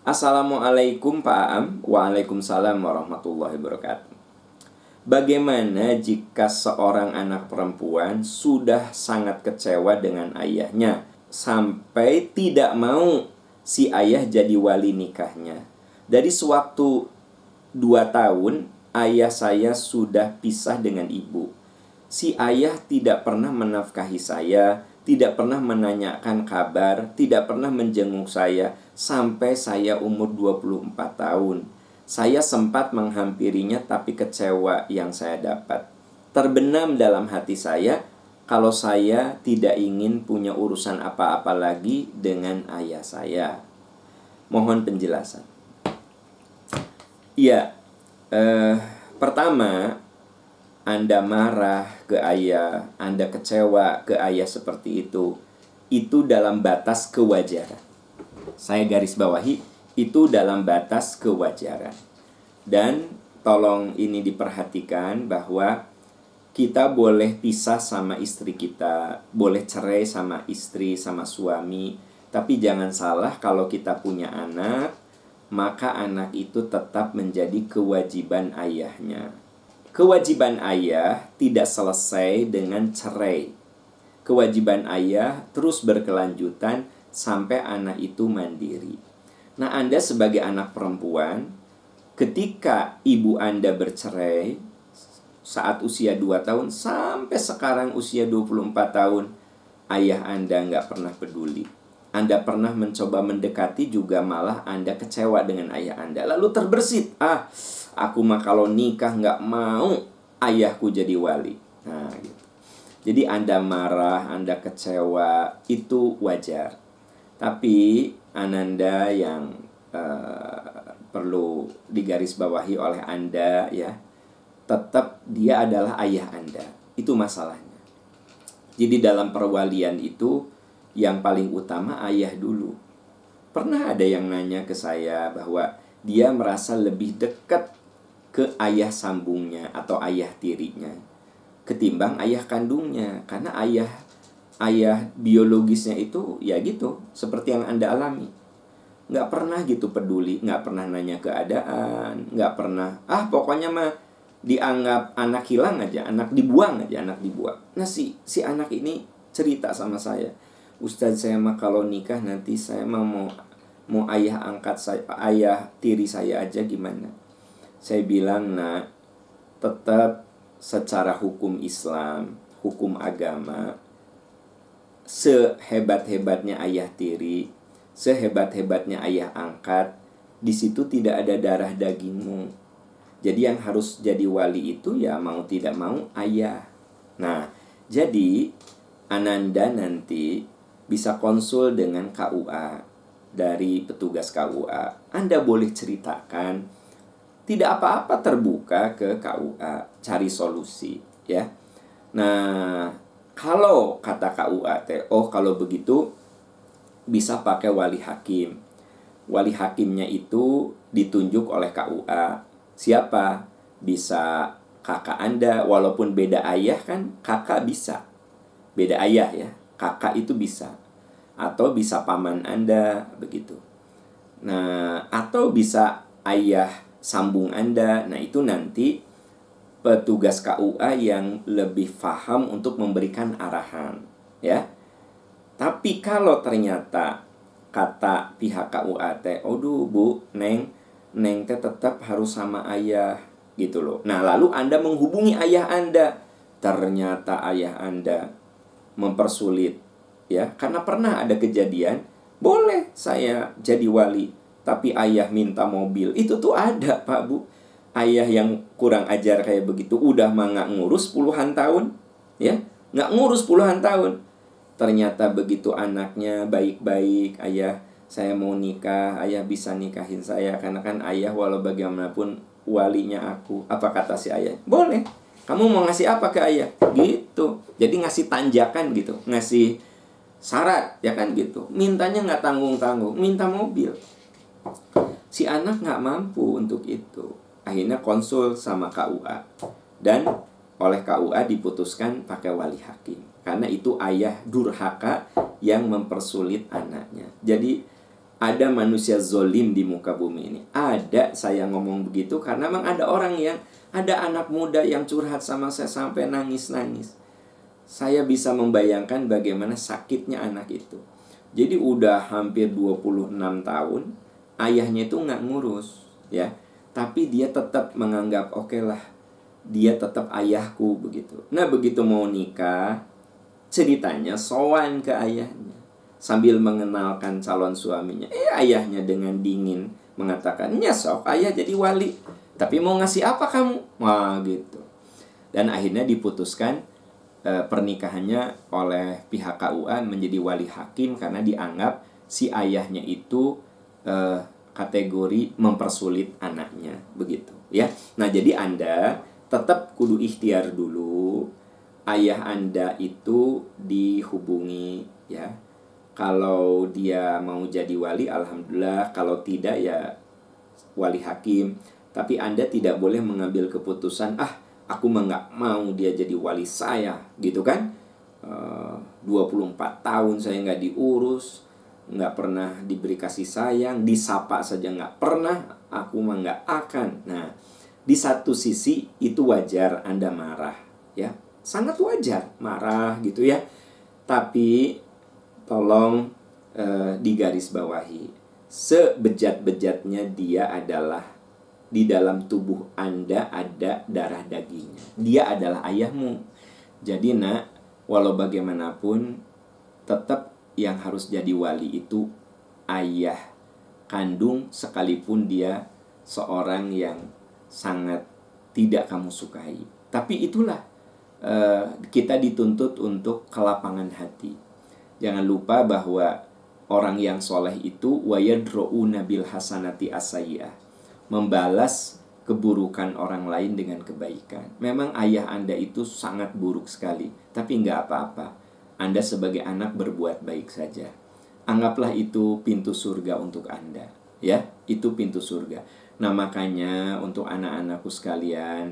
Assalamualaikum Pak Aam. Waalaikumsalam warahmatullahi wabarakatuh. Bagaimana jika seorang anak perempuan sudah sangat kecewa dengan ayahnya sampai tidak mau si ayah jadi wali nikahnya? Dari sewaktu 2 tahun ayah saya sudah pisah dengan ibu. Si ayah tidak pernah menafkahi saya, tidak pernah menanyakan kabar, tidak pernah menjenguk saya sampai saya umur 24 tahun. Saya sempat menghampirinya tapi kecewa yang saya dapat. Terbenam dalam hati saya kalau saya tidak ingin punya urusan apa-apa lagi dengan ayah saya. Mohon penjelasan. Ya, pertama, Anda marah ke ayah, Anda kecewa ke ayah seperti itu dalam batas kewajaran. Saya garis bawahi, itu dalam batas kewajaran. Dan tolong ini diperhatikan bahwa kita boleh pisah sama istri kita, boleh cerai sama istri, sama suami, tapi jangan salah kalau kita punya anak, maka anak itu tetap menjadi kewajiban ayahnya. Kewajiban ayah tidak selesai dengan cerai. Kewajiban ayah terus berkelanjutan sampai anak itu mandiri. Nah, Anda sebagai anak perempuan, ketika ibu Anda bercerai saat usia 2 tahun sampai sekarang usia 24 tahun, ayah Anda nggak pernah peduli. Anda pernah mencoba mendekati juga malah Anda kecewa dengan ayah Anda. Lalu terbersit, aku mah kalau nikah nggak mau ayahku jadi wali. Nah, gitu. Jadi Anda marah, Anda kecewa, itu wajar. Tapi Ananda yang perlu digarisbawahi oleh Anda ya, tetap dia adalah ayah Anda. Itu masalahnya. Jadi dalam perwalian itu yang paling utama ayah dulu. Pernah ada yang nanya ke saya bahwa dia merasa lebih dekat ke ayah sambungnya atau ayah tirinya ketimbang ayah kandungnya, karena ayah biologisnya itu ya gitu, seperti yang Anda alami, nggak pernah gitu peduli, nggak pernah nanya keadaan, nggak pernah pokoknya mah dianggap anak hilang aja, anak dibuang. Nah si anak ini cerita sama saya, Ustadz, saya mah kalau nikah nanti saya mah mau ayah angkat saya, ayah tiri saya aja gimana? Saya bilang, nah, tetap secara hukum Islam, hukum agama, sehebat-hebatnya ayah tiri, sehebat-hebatnya ayah angkat, di situ tidak ada darah dagingmu. Jadi yang harus jadi wali itu ya mau tidak mau ayah. Nah, jadi Ananda nanti bisa konsul dengan KUA, dari petugas KUA. Anda boleh ceritakan, tidak apa-apa, terbuka ke KUA, cari solusi ya. Nah, kalau kata KUA kalau begitu bisa pakai wali hakim. Wali hakimnya itu ditunjuk oleh KUA. Siapa? Bisa kakak Anda, walaupun beda ayah kan, kakak bisa. Beda ayah ya, kakak itu bisa. Atau bisa paman Anda, begitu. Nah, atau bisa ayah sambung Anda. Nah, itu nanti petugas KUA yang lebih paham untuk memberikan arahan ya. Tapi kalau ternyata kata pihak KUA Bu, Neng tetap harus sama ayah gitu loh. Nah, lalu Anda menghubungi ayah Anda, ternyata ayah Anda mempersulit ya, karena pernah ada kejadian, boleh saya jadi wali tapi ayah minta mobil. Itu tuh ada, Pak, Bu. Ayah yang kurang ajar kayak begitu udah mah nggak ngurus puluhan tahun ya, nggak ngurus puluhan tahun. Ternyata begitu anaknya baik-baik, ayah saya mau nikah, ayah bisa nikahin saya, karena kan ayah walau bagaimanapun walinya aku. Apa kata si ayah? Boleh, kamu mau ngasih apa ke ayah? Gitu. Jadi ngasih tanjakan gitu, ngasih syarat ya kan gitu. Mintanya nggak tanggung-tanggung, minta mobil. Si anak nggak mampu untuk itu. Akhirnya konsul sama KUA, dan oleh KUA diputuskan pakai wali hakim, karena itu ayah durhaka yang mempersulit anaknya. Jadi ada manusia zolim di muka bumi ini. Ada, saya ngomong begitu karena memang ada orang yang, ada anak muda yang curhat sama saya sampai nangis-nangis. Saya bisa membayangkan bagaimana sakitnya anak itu. Jadi udah hampir 26 tahun, ayahnya itu nggak ngurus, ya. Tapi dia tetap menganggap, oke lah, dia tetap ayahku, begitu. Nah, begitu mau nikah, ceritanya sowan ke ayahnya sambil mengenalkan calon suaminya. Ayahnya dengan dingin mengatakan, "Ya sok, ayah jadi wali. Tapi mau ngasih apa kamu?" Wah, gitu. Dan akhirnya diputuskan pernikahannya oleh pihak KUA menjadi wali hakim karena dianggap si ayahnya itu kategori mempersulit anaknya, begitu, ya. Nah, jadi Anda tetap kudu ikhtiar dulu. Ayah Anda itu dihubungi, ya. Kalau dia mau jadi wali, alhamdulillah. Kalau tidak, ya wali hakim. Tapi Anda tidak boleh mengambil keputusan, aku mah nggak mau dia jadi wali saya, gitu kan. 24 tahun saya nggak diurus, nggak pernah diberi kasih sayang, disapa saja nggak pernah, aku mah nggak akan. Nah, di satu sisi itu wajar Anda marah, ya. Sangat wajar marah, gitu ya. Tapi tolong digarisbawahi, sebejat-bejatnya dia adalah di dalam tubuh Anda ada darah dagingnya. Dia adalah ayahmu. Jadi nak, walau bagaimanapun tetap yang harus jadi wali itu ayah kandung, sekalipun dia seorang yang sangat tidak kamu sukai. Tapi itulah kita dituntut untuk kelapangan hati. Jangan lupa bahwa orang yang soleh itu wayadro'una bil hasanati as-sayyi'ah, membalas keburukan orang lain dengan kebaikan. Memang ayah Anda itu sangat buruk sekali, tapi nggak apa-apa. Anda sebagai anak berbuat baik saja. Anggaplah itu pintu surga untuk Anda, ya. Itu pintu surga. Nah, makanya untuk anak-anakku sekalian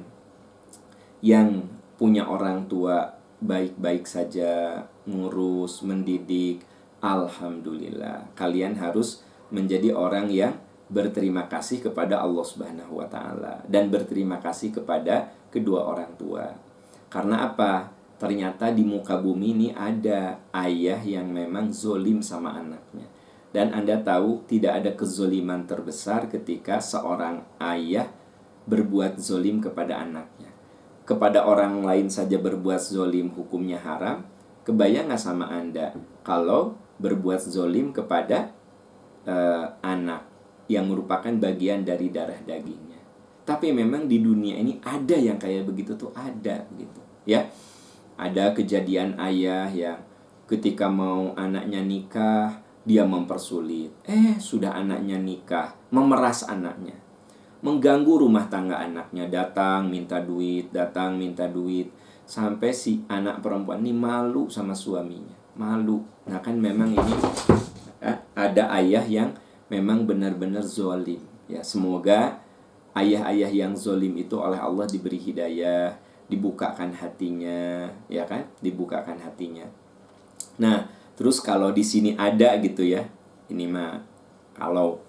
yang punya orang tua baik-baik saja, ngurus, mendidik, alhamdulillah. Kalian harus menjadi orang yang berterima kasih kepada Allah Subhanahu wa taala dan berterima kasih kepada kedua orang tua. Karena apa? Ternyata di muka bumi ini ada ayah yang memang zolim sama anaknya. Dan Anda tahu tidak ada kezoliman terbesar ketika seorang ayah berbuat zolim kepada anaknya. Kepada orang lain saja berbuat zolim hukumnya haram. Kebayang gak sama Anda kalau berbuat zolim kepada anak yang merupakan bagian dari darah dagingnya? Tapi memang di dunia ini ada yang kayak begitu tuh, ada begitu, ya. Ada kejadian ayah yang ketika mau anaknya nikah, dia mempersulit. Sudah anaknya nikah, memeras anaknya, mengganggu rumah tangga anaknya, datang minta duit, sampai si anak perempuan ini malu sama suaminya, malu. Nah, kan memang ini ada ayah yang memang benar-benar zolim, ya. Semoga ayah-ayah yang zolim itu oleh Allah diberi hidayah, dibukakan hatinya, ya kan, dibukakan hatinya. Nah, terus kalau di sini ada gitu ya, ini mah kalau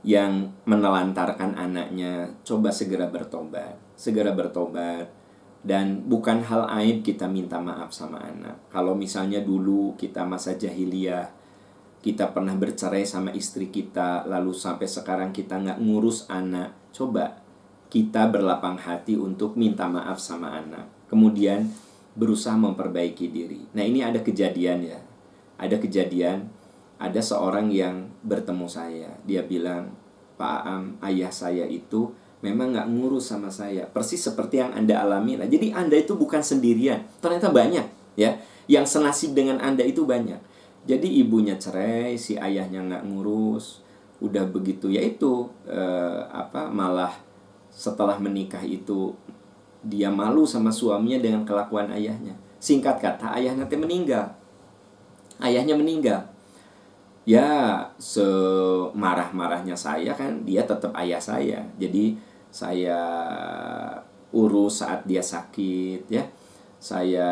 yang menelantarkan anaknya, coba segera bertobat, dan bukan hal aib kita minta maaf sama anak. Kalau misalnya dulu kita masa jahiliyah, kita pernah bercerai sama istri kita, lalu sampai sekarang kita nggak ngurus anak, coba kita berlapang hati untuk minta maaf sama anak, kemudian berusaha memperbaiki diri. Nah, ini ada kejadian ya, ada seorang yang bertemu saya. Dia bilang, "Pak Am, ayah saya itu memang gak ngurus sama saya, persis seperti yang Anda alami lah." Jadi Anda itu bukan sendirian, ternyata banyak ya yang senasib dengan Anda itu banyak. Jadi ibunya cerai, si ayahnya gak ngurus, udah begitu ya itu malah setelah menikah itu dia malu sama suaminya dengan kelakuan ayahnya. Singkat kata, ayahnya meninggal. Ya, semarah-marahnya saya kan, dia tetap ayah saya. Jadi saya urus saat dia sakit, ya. Saya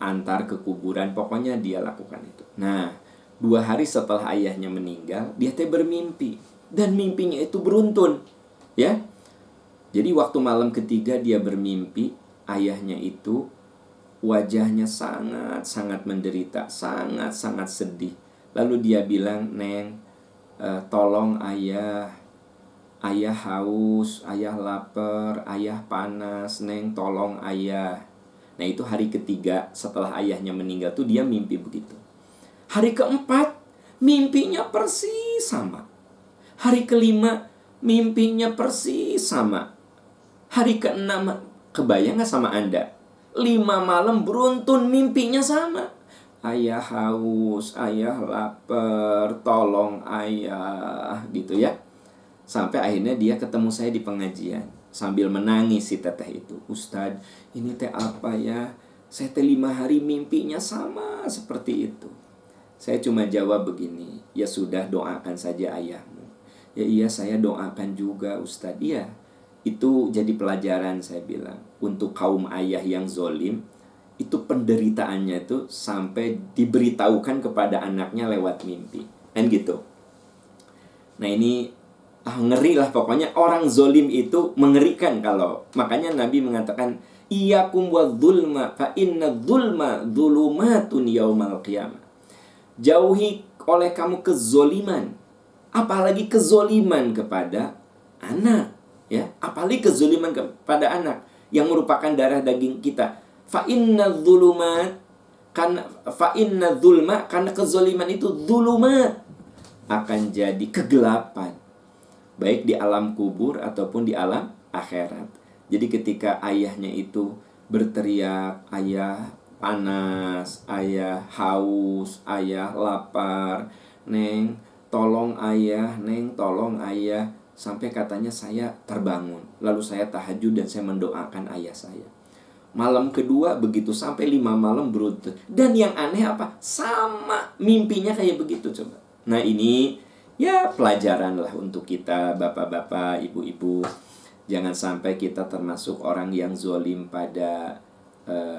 antar ke kuburan, pokoknya dia lakukan itu. Nah, 2 hari setelah ayahnya meninggal, dia teh bermimpi. Dan mimpinya itu beruntun. Ya. Jadi waktu malam ketiga dia bermimpi, ayahnya itu wajahnya sangat-sangat menderita, sangat-sangat sedih. Lalu dia bilang, "Neng, tolong ayah. Ayah haus, ayah lapar, ayah panas, Neng tolong ayah." Nah itu hari ketiga setelah ayahnya meninggal tuh dia mimpi begitu. Hari keempat mimpinya persis sama. Hari kelima mimpinya persis sama. Hari keenam, kebayang gak sama Anda? 5 malam beruntun mimpinya sama. Ayah haus, ayah lapar, tolong ayah, gitu ya. Sampai akhirnya dia ketemu saya di pengajian. Sambil menangis si teteh itu. "Ustadz, ini teh apa ya? Saya teh 5 hari mimpinya sama seperti itu." Saya cuma jawab begini, "Ya sudah, doakan saja ayahmu." "Ya iya, saya doakan juga Ustadz." "Iya." Itu jadi pelajaran, saya bilang, untuk kaum ayah yang zolim. Itu penderitaannya itu sampai diberitahukan kepada anaknya lewat mimpi. Kan gitu. Nah ini ngeri lah pokoknya. Orang zolim itu mengerikan. Kalau makanya Nabi mengatakan, "Iyyakum wadzulma fa inna dzulma dzulumatun yaumal qiyamah." Jauhi oleh kamu kezoliman, apalagi kezoliman kepada anak, ya, apalagi kezoliman kepada anak yang merupakan darah daging kita. Fa inna dzulumat, karena fa inna dzulma, karena kezoliman itu dzulumat, akan jadi kegelapan baik di alam kubur ataupun di alam akhirat. Jadi ketika ayahnya itu berteriak, "Ayah panas, ayah haus, ayah lapar, Neng tolong ayah, Neng tolong ayah," sampai katanya saya terbangun. Lalu saya tahajud dan saya mendoakan ayah saya. Malam kedua begitu sampai 5 malam beruntun. Dan yang aneh apa? Sama mimpinya kayak begitu coba. Nah ini ya pelajaran lah untuk kita bapak-bapak, ibu-ibu. Jangan sampai kita termasuk orang yang zolim pada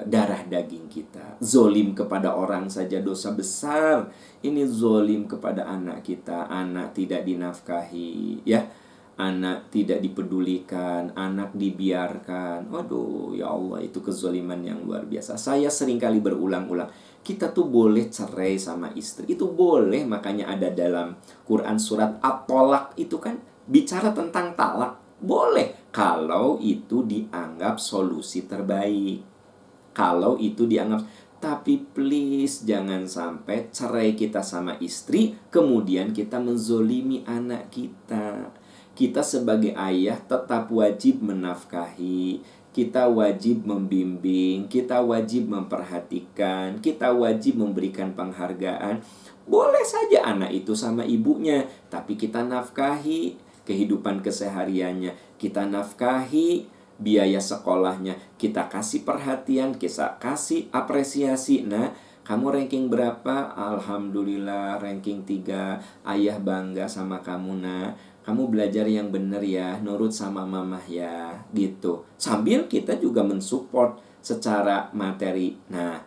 darah daging kita. Zolim kepada orang saja dosa besar. Ini zolim kepada anak kita. Anak tidak dinafkahi, ya. Anak tidak dipedulikan, anak dibiarkan. Waduh, ya Allah, itu kezoliman yang luar biasa. Saya seringkali berulang-ulang, kita tuh boleh cerai sama istri. Itu boleh, makanya ada dalam Quran surat At-Tolak itu kan bicara tentang talak. Boleh, kalau itu dianggap solusi terbaik. Kalau itu dianggap, tapi please jangan sampai cerai kita sama istri, kemudian kita menzolimi anak kita. Kita sebagai ayah tetap wajib menafkahi, kita wajib membimbing, kita wajib memperhatikan, kita wajib memberikan penghargaan. Boleh saja anak itu sama ibunya, tapi kita nafkahi kehidupan kesehariannya, kita nafkahi biaya sekolahnya, kita kasih perhatian, kita kasih apresiasi. Nah, kamu ranking berapa? Alhamdulillah ranking 3. Ayah bangga sama kamu, nah. Kamu belajar yang benar ya, nurut sama mamah ya, gitu. Sambil kita juga mensupport secara materi. Nah,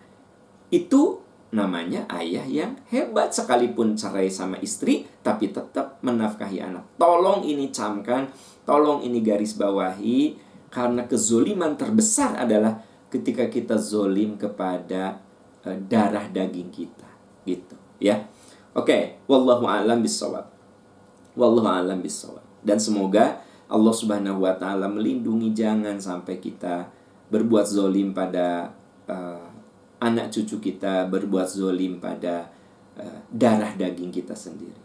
itu namanya ayah yang hebat. Sekalipun cerai sama istri, tapi tetap menafkahi anak. Tolong ini camkan, tolong ini garis bawahi. Karena kezoliman terbesar adalah ketika kita zolim kepada darah daging kita, gitu ya. Oke, wallahu a'lam bishawab. Wallahu a'lam bishawab. Dan semoga Allah Subhanahu wa taala melindungi, jangan sampai kita berbuat zolim pada anak cucu kita, berbuat zolim pada darah daging kita sendiri.